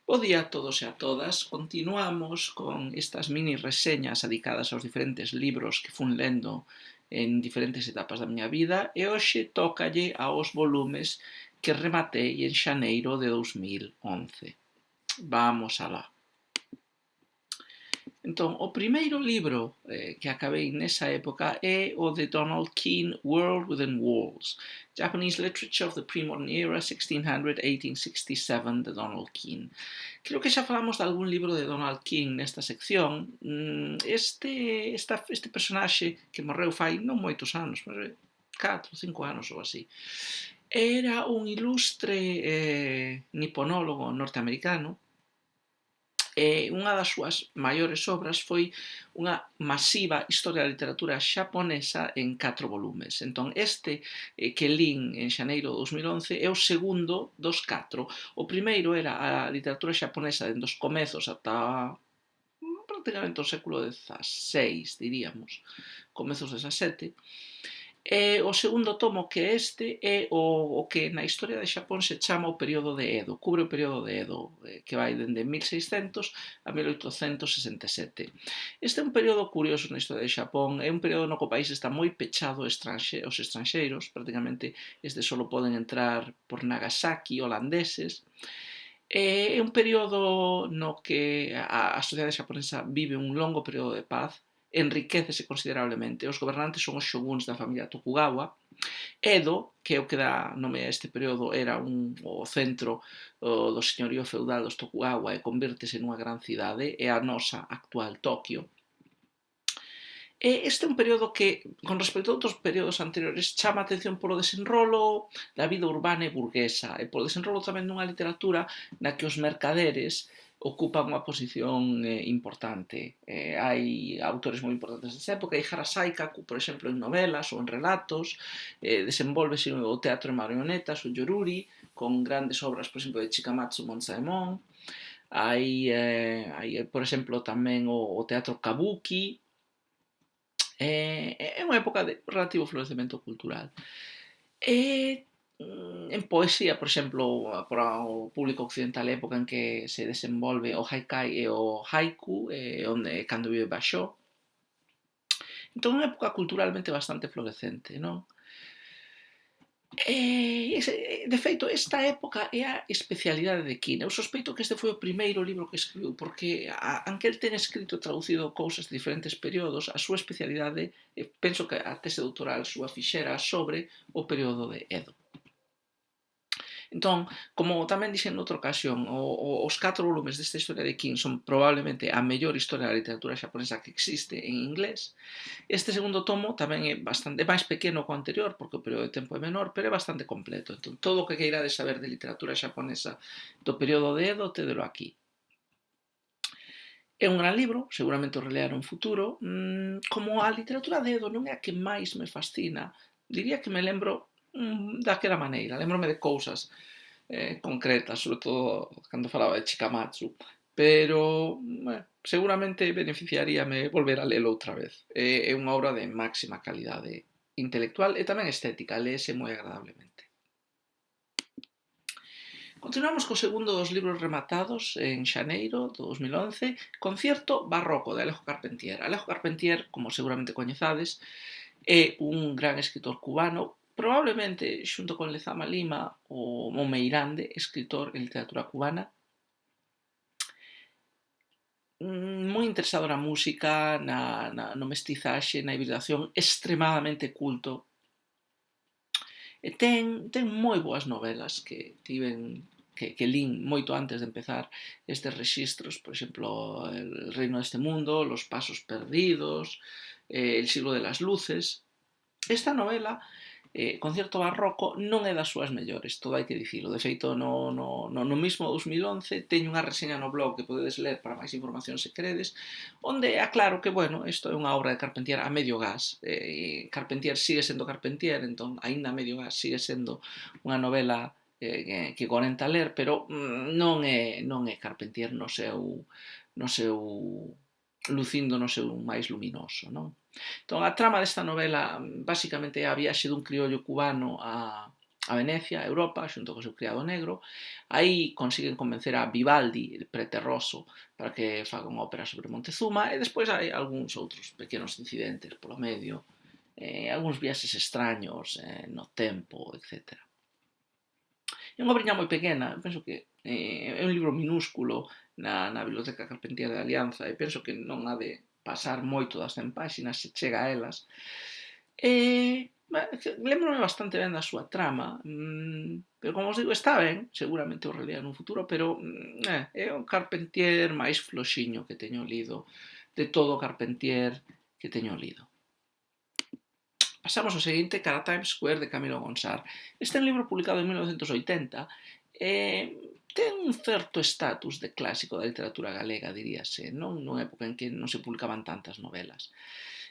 Bo día a todos e a todas. Continuamos con estas mini reseñas dedicadas aos diferentes libros que fun lendo en diferentes etapas da miña vida e hoxe tócalle aos volumes que rematei en xaneiro de 2011. Vamos alá. Entón, o primeiro libro que acabei nesa época é o de Donald Keene, World Within Walls, Japanese Literature of the Pre-Modern Era, 1600-1867, de Donald Keene. Creo que xa falamos de algún libro de Donald Keene nesta sección. Este personaxe que morreu fai non moitos anos, 4 ou 5 anos ou así, era un ilustre niponólogo norteamericano. Unha das súas maiores obras foi unha masiva historia da literatura xaponesa en 4 volumes. Entón, este que lín en xaneiro de 2011 é o segundo dos 4. O primeiro era a literatura xaponesa dende os comezos ata prácticamente o século XVI, diríamos, comezos do XVII. E o segundo tomo, que este, é o que na historia de Xapón se chama o período de Edo, cubre o período de Edo, que vai dende 1600 a 1867. Este é un período curioso na historia de Xapón, é un período no que o país está moi pechado aos estranxeiros, prácticamente estes só poden entrar por Nagasaki, holandeses. É un período no que a sociedade xaponesa vive un longo período de paz, enriquecese considerablemente. Os gobernantes son os shoguns da familia Tokugawa. Edo, que é o que dá nome a este período, era o centro do señorío feudal dos Tokugawa e convértese nunha gran cidade, é a nosa actual Tokio. Este é un período que, con respecto a outros períodos anteriores, chama a atención polo desenrolo da vida urbana e burguesa e polo desenrolo tamén dunha literatura na que os mercaderes ocupan unha posición importante. Hai autores moi importantes desa época, Ihara Saikaku, por exemplo, en novelas ou en relatos, desenvolvese o teatro de marionetas, o Yoruri, con grandes obras, por exemplo, de Chikamatsu Monzaemon. Hai, por exemplo, tamén o teatro Kabuki. É unha época de relativo florecemento cultural. En poesía, por exemplo, para o público occidental, a época en que se desenvolve o haikai e o haiku, onde cando vive Basho. Entón, é unha época culturalmente bastante florecente, non? De feito, esta época é a especialidade de Keene. Eu sospeito que este foi o primeiro libro que escribiu, porque aunque el ten escrito e traducido cousas de diferentes períodos, a súa especialidade, penso que a tese doutoral súa fixera sobre o período de Edo. Entón, como tamén dixen noutra ocasión, os 4 volumes desta historia de Keene son probablemente a mellor historia da literatura xaponesa que existe en inglés. Este segundo tomo tamén é bastante máis pequeno que o anterior, porque o período de tempo é menor, pero é bastante completo. Entón, todo o que queirades saber de literatura xaponesa do período de Edo, tédelo aquí. É un gran libro, seguramente o relea nun futuro. Como a literatura de Edo non é a que máis me fascina, diría que me lembro daquela maneira, lembrome de cousas concretas, sobre todo cando falaba de Chikamatsu, pero seguramente beneficiaríame volver a lelo outra vez. É unha obra de máxima calidade intelectual e tamén estética, léese moi agradablemente. Continuamos co segundo dos libros rematados en xaneiro de 2011, Concierto Barroco, de Alejo Carpentier. Alejo Carpentier, como seguramente coñezades, é un gran escritor cubano, probablemente, xunto con Lezama Lima, o meirande escritor en literatura cubana, moi interesado na música, no mestizaxe, na hibridación, extremadamente culto. E ten moi boas novelas que lín moito antes de empezar estes rexistros, por exemplo, El reino deste mundo, Los pasos perdidos, El siglo de las luces. Esta novela, Concierto Barroco, non é das súas mellores, todo hai que dicilo. De feito, no mismo 2011 teño unha reseña no blog que podedes ler para máis información se queredes, onde aclaro que, bueno, isto é unha obra de Carpentier a medio gas. Carpentier sigue sendo Carpentier, entón, aínda a medio gas sigue sendo unha novela que conenta ler, pero non é Carpentier no seu lucindo no seu máis luminoso, non? Entón, a trama desta novela basicamente é a viaxe dun criollo cubano a a Venecia, a Europa, xunto co seu criado negro. Aí consiguen convencer a Vivaldi, Preterroso, para que faga unha ópera sobre Montezuma, e despois hai algúns outros pequenos incidentes polo medio, algúns viaxes extraños no tempo, etc. É unha obriña moi pequena, penso que é un libro minúsculo na Biblioteca Carpentier de Alianza, e penso que non ha de pasar moito das 100 páxinas se chega a elas. Lembro-me bastante ben da súa trama, pero como os digo, está ben, seguramente o relea nun futuro, pero é o Carpentier máis floxiño que teño lido, de todo o Carpentier que teño lido. Pasamos ao seguinte, Cara Times Square, de Camilo Gonsar. Este é un libro publicado en 1980, ten un certo estatus de clásico da literatura galega, diríase, non nunha época en que non se publicaban tantas novelas.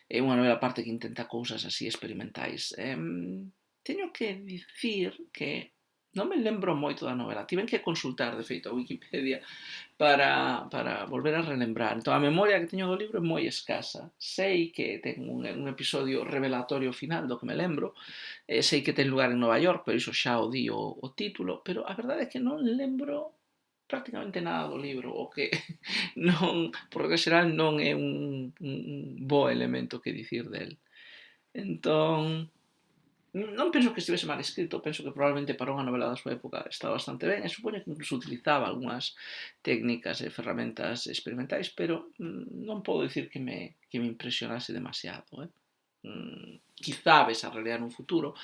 É unha novela parte que intenta cousas así experimentais. Teño que dicir que non me lembro moito da novela. Tiven que consultar, de feito, a Wikipedia para volver a relembrar. Entón, a memoria que teño do libro é moi escasa. Sei que ten un episodio revelatorio final do que me lembro. Sei que ten lugar en Nova York, pero iso xa o di o título. Pero a verdade é que non lembro prácticamente nada do libro, o que non, por regla xeral, non é un bo elemento que dicir del. Entón, non penso que estivese mal escrito, penso que probablemente para unha novela da súa época está bastante ben, e supoño que incluso utilizaba algunhas técnicas e ferramentas experimentais, pero non podo dicir que me impresionase demasiado. Quizá ves a realidad nun futuro,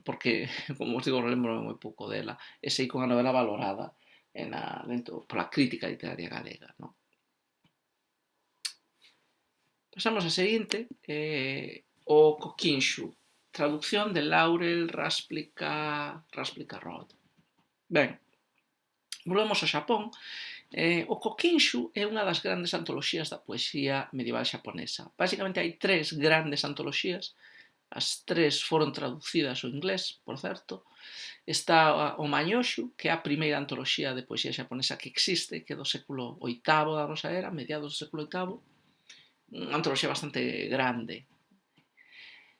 porque, como os digo, lembro moi pouco dela, e sei que unha novela valorada pola crítica literaria galega. Non? Pasamos a seguinte, o Kokinshu, traducción de Laurel Rasplica Rod. Ben, volvemos ao Xapón. O Kokinshu é unha das grandes antoloxías da poesía medieval xaponesa. Básicamente hai 3 grandes antoloxías, as 3 foron traducidas ao inglés, por certo. Está o Manyoshu, que é a primeira antoloxía de poesía xaponesa que existe, que é do século VIII da nosa era, mediados do século VIII, unha antoloxía bastante grande.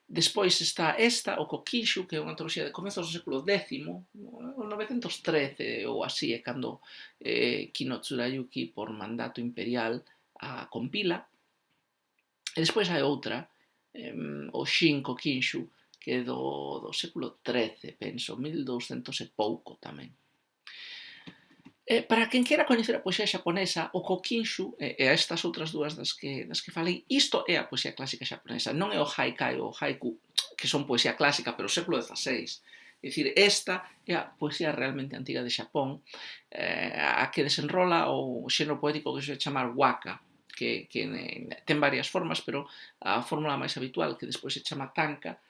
Despois está esta, o Kokinshu, que é unha antoloxía de comezos do século X, o 913 ou así, é cando Kino Tsurayuki, por mandato imperial, a compila. E despois hai outra, o Shin Kokinshu, que é do século XIII, penso, 1200 e pouco tamén. Para quen quera coñecer a poesía xaponesa, o Kokinshu e estas outras dúas das que falei, isto é a poesía clásica xaponesa, non é o haikai ou o haiku, que son poesía clásica, pero século XVI. É dicir, esta é a poesía realmente antiga de Xapón, a que desenrola o xénero poético que se chama waka, que ten varias formas, pero a fórmula máis habitual, que despois se chama tanka,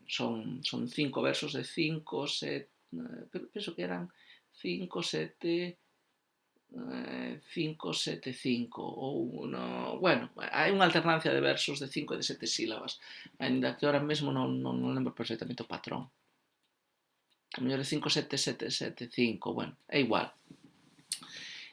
son 5 versos de 5, 7, penso que eran 5, 7, 5, 7, 5 ou bueno, hai unha alternancia de versos de 5 e de 7 sílabas, ainda que ahora mesmo non lembro perfectamente o patrón. A mellor é 5, 7, 7, 7, 5, bueno, é igual.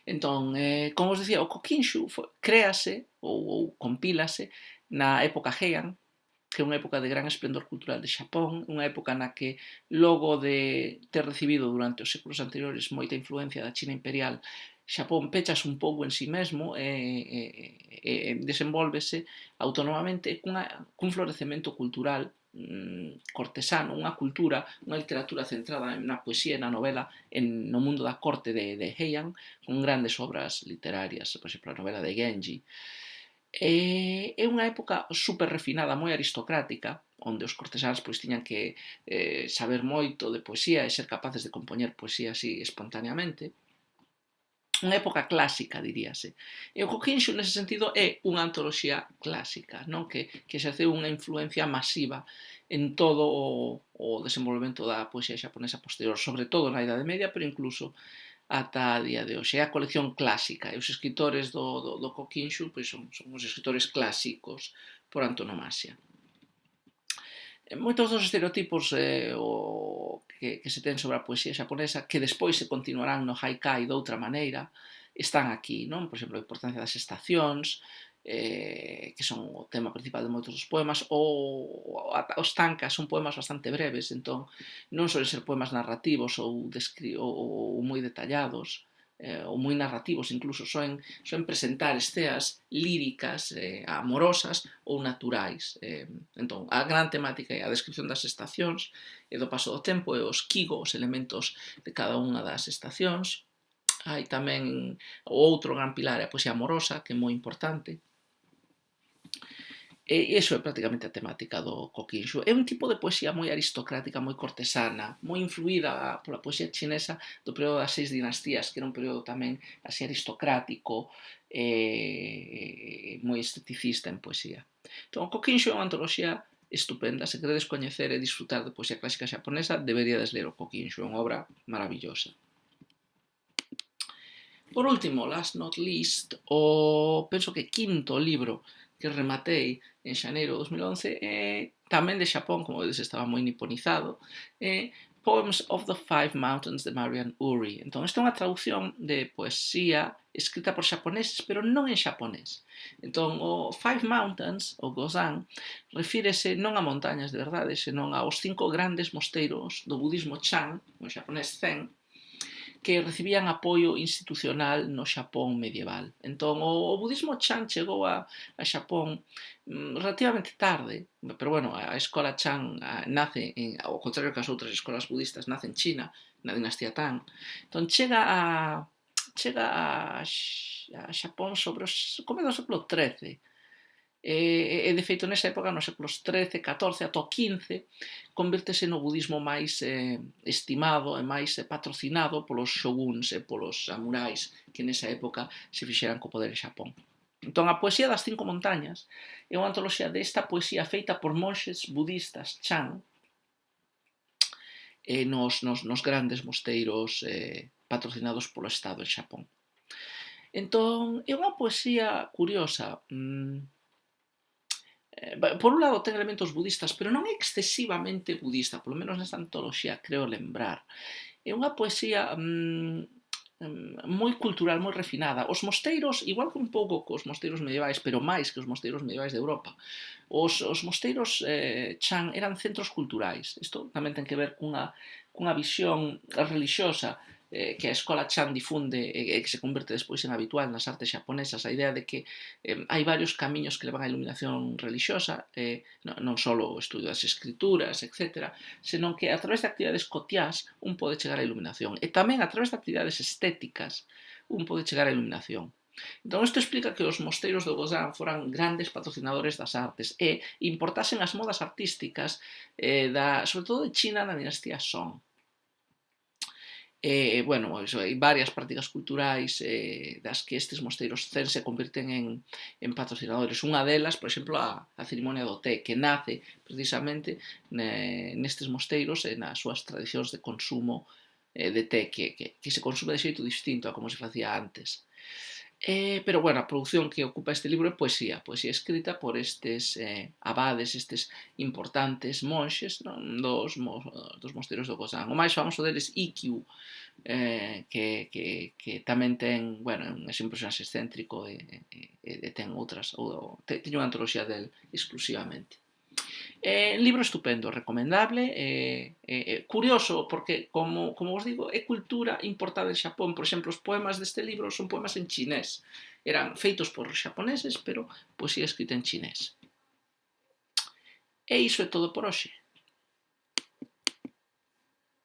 Entón, como vos dicía, o Kokinshu créase ou compílase na época Heian, que é unha época de gran esplendor cultural de Xapón, unha época na que, logo de ter recibido durante os séculos anteriores moita influencia da China imperial, Xapón pechas un pouco en si mesmo e desenvolvese autónomamente cun florecemento cultural cortesano, unha cultura, unha literatura centrada na poesía e na novela no mundo da corte de Heian, con grandes obras literarias, por exemplo, a novela de Genji. É unha época super refinada, moi aristocrática, onde os cortesáns pois tiñan que saber moito de poesía e ser capaces de compoñer poesía así espontaneamente. Unha época clásica, diríase. E o Kokinshu, nese sentido, é unha antoloxía clásica, non? Que exerceu unha influencia masiva en todo o desenvolvemento da poesía xaponesa posterior, sobre todo na Idade Media, pero incluso ata a día de hoxe. É a colección clásica, e os escritores do Kokinshu pois son os escritores clásicos por antonomasia. Moitos dos estereotipos que se ten sobre a poesía xaponesa, que despois se continuarán no haikai de outra maneira, están aquí, non? Por exemplo, a importancia das estacións, que son o tema principal de moitos dos poemas, os tankas son poemas bastante breves, entón non solen ser poemas narrativos ou moi detallados, ou moi narrativos, incluso soen presentar esceas líricas, amorosas ou naturais. Entón, a gran temática é a descripción das estacións e do paso do tempo e os kigo, os elementos de cada unha das estacións. Hai tamén o outro gran pilar é a poesía amorosa, que é moi importante. E iso é prácticamente a temática do Kokinshu. É un tipo de poesía moi aristocrática, moi cortesana, moi influída pola poesía chinesa do período das 6 dinastías, que era un período tamén así aristocrático, moi esteticista en poesía. Entón, o Kokinshu é unha antoloxía estupenda. Se queredes coñecer e disfrutar de poesía clásica xaponesa, deberíades ler o Kokinshu, é unha obra maravillosa. Por último, last not least, penso que quinto libro que rematei en xaneiro de 2011 tamén de Xapón, como vedes estaba moi niponizado, Poems of the Five Mountains de Marian Uri. Entón, esta é unha traducción de poesía escrita por xaponeses, pero non en xaponés. Entón, o Five Mountains, o Gozan, refírese non a montañas de verdade, senón aos 5 grandes mosteiros do budismo Chan, no xaponés Zen, que recibían apoio institucional no Xapón medieval. Entón, o budismo Chan chegou a Xapón relativamente tarde, pero bueno, a escola Chan nace, ao contrario que as outras escolas budistas, nace en China, na dinastía Tang. Entón, chega a Xapón sobre os comezos do século XIII. E de feito nesa época, nos séculos XIII, XIV ata o XV, convértese no budismo máis estimado e máis patrocinado polos shoguns e polos samurais que nesa época se fixeran co poder en Xapón. Entón, a poesía das 5 montañas é unha antoloxía desta poesía feita por monxes budistas Chan nos grandes mosteiros patrocinados polo Estado en Xapón. Entón, é unha poesía curiosa. Por un lado ten elementos budistas, pero non é excesivamente budista, polo menos nesta antoloxía creo lembrar. É unha poesía moi cultural, moi refinada. Os mosteiros, igual que un pouco cos mosteiros medievais, pero máis que os mosteiros medievais de Europa, os mosteiros Chan eran centros culturais. Isto tamén ten que ver cunha visión religiosa que a escola Chan difunde e que se converte despois en habitual nas artes xaponesas, a idea de que hai varios camiños que levan á iluminación religiosa, non só o estudio das escrituras, etc., senón que a través de actividades cotiás un pode chegar á iluminación. E tamén a través de actividades estéticas un pode chegar á iluminación. Entón, isto explica que os mosteiros do Gozan foran grandes patrocinadores das artes e importasen as modas artísticas, sobre todo de China na dinastía Song. Bueno, hai varias prácticas culturais das que estes mosteiros Zen se convirten en patrocinadores. Unha delas, por exemplo, a cerimonia do té, que nace precisamente nestes mosteiros e nas súas tradicións de consumo de té, que se consume de xeito distinto a como se facía antes. Pero, bueno, a produción que ocupa este libro é poesía escrita por estes abades, estes importantes monxes, non, dos mosteiros do Gozan. O máis famoso deles, Ikkyu, que tamén ten, bueno, un personaxe excéntrico e ten outras, teño unha antoloxía del exclusivamente. Libro estupendo, recomendable, curioso, porque, como vos digo, é cultura importada de Xapón. Por exemplo, os poemas deste libro son poemas en chinés. Eran feitos por xaponeses, pero poesía escrita en chinés. E iso é todo por hoxe.